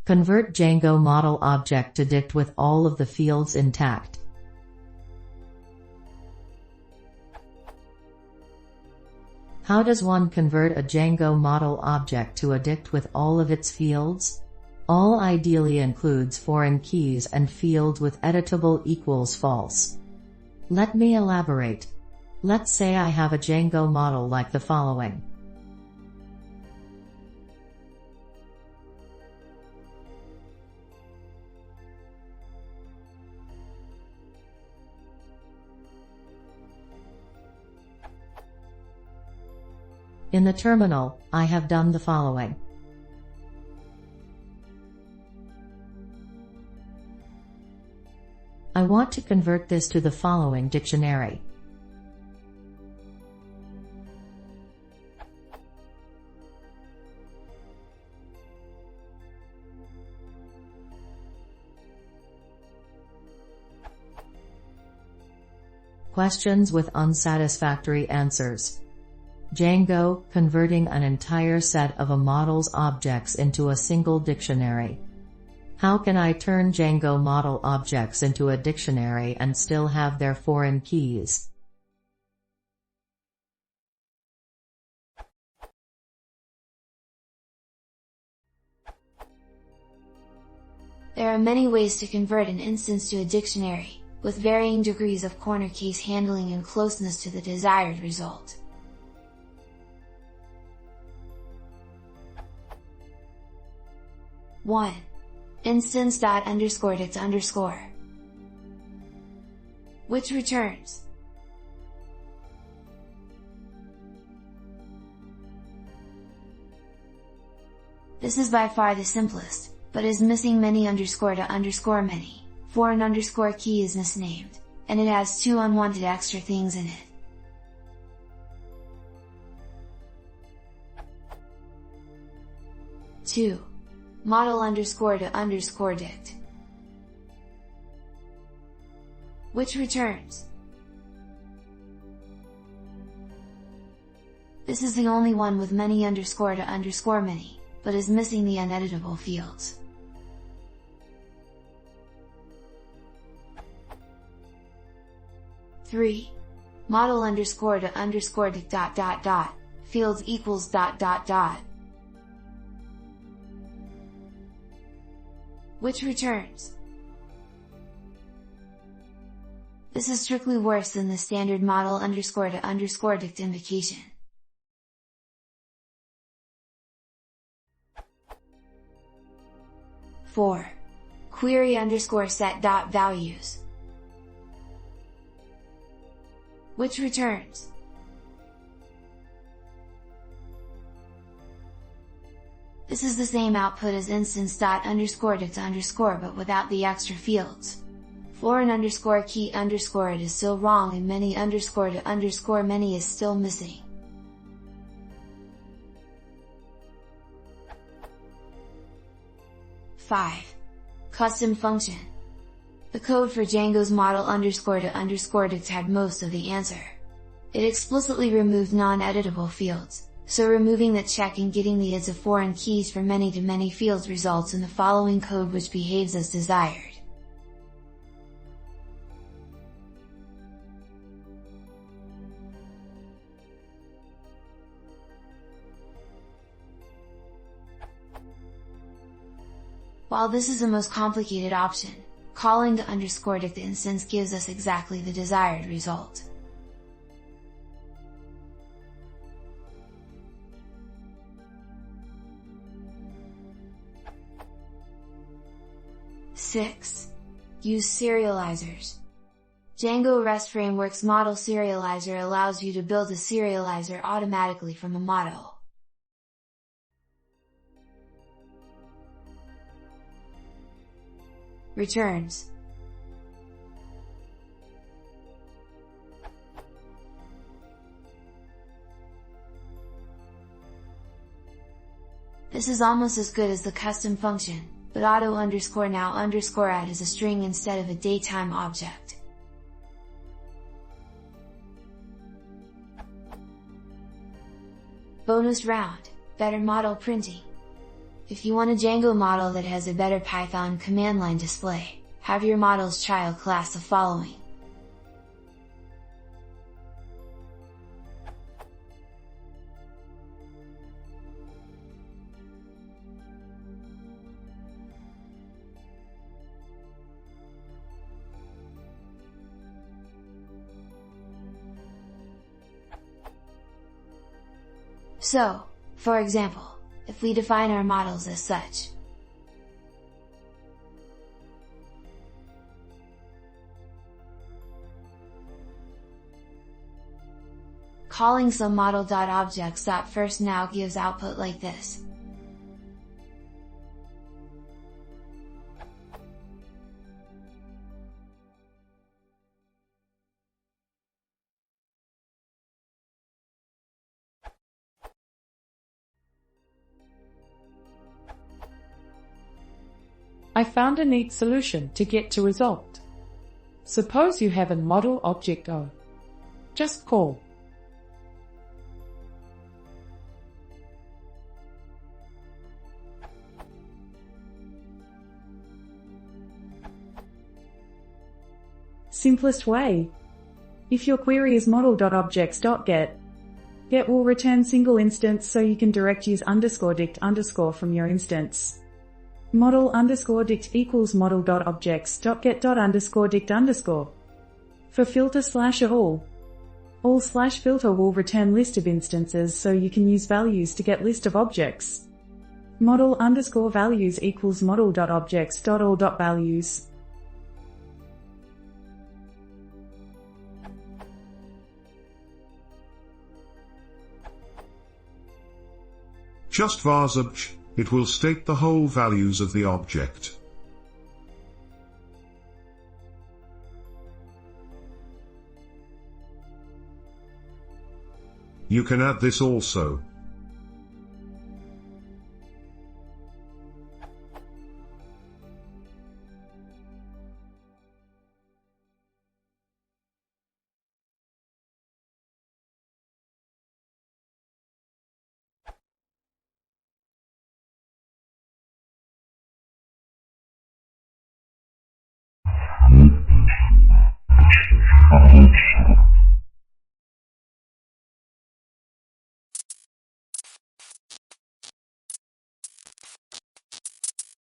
Convert Django model object to dict with all of the fields intact. How does one convert a Django model object to a dict with all of its fields? All ideally includes foreign keys and fields with editable equals false. Let me elaborate. Let's say I have a Django model like the following. In the terminal, I have done the following. I want to convert this to the following dictionary. Questions with unsatisfactory answers. Django, converting an entire set of a model's objects into a single dictionary. How can I turn Django model objects into a dictionary and still have their foreign keys? There are many ways to convert an instance to a dictionary, with varying degrees of corner case handling and closeness to the desired result. One. Instance._dict_, which returns. This is by far the simplest, but is missing many _to_many, for an underscore key is misnamed, and it has two unwanted extra things in it. Two. Model_to_dict, which returns. This is the only one with many _to_many, but is missing the uneditable fields. Three. Model_to_dict ... fields equals ... which returns. This is strictly worse than the standard model_to_dict invocation. Four. Query_set.values, which returns. This is the same output as instance._dict_, but without the extra fields. For an underscore key underscore it is still wrong and many _to_many is still missing. Five. Custom function. The code for Django's model_to_dict had most of the answer. It explicitly removed non-editable fields, so removing that check and getting the IDs of foreign keys for many-to-many fields results in the following code which behaves as desired. While this is the most complicated option, calling the _dict instance gives us exactly the desired result. Six. Use serializers. Django REST Framework's model serializer allows you to build a serializer automatically from a model. Returns. This is almost as good as the custom function, but auto_now_add is a string instead of a datetime object. Bonus round, better model printing. If you want a Django model that has a better Python command line display, have your model's child class the following. So, for example, if we define our models as such, calling some model.objects.first now gives output like this. I found a neat solution to get to result. Suppose you have a model object O. Just call simplest way. If your query is model.objects.get, get will return single instance, so you can direct use _dict_ from your instance. Model_dict equals model.objects.get._dict_. For filter/all/filter will return list of instances, so you can use values to get list of objects. Model_values equals model.objects.all.values. Just var_subj, it will state the whole values of the object. You can add this also. Oh,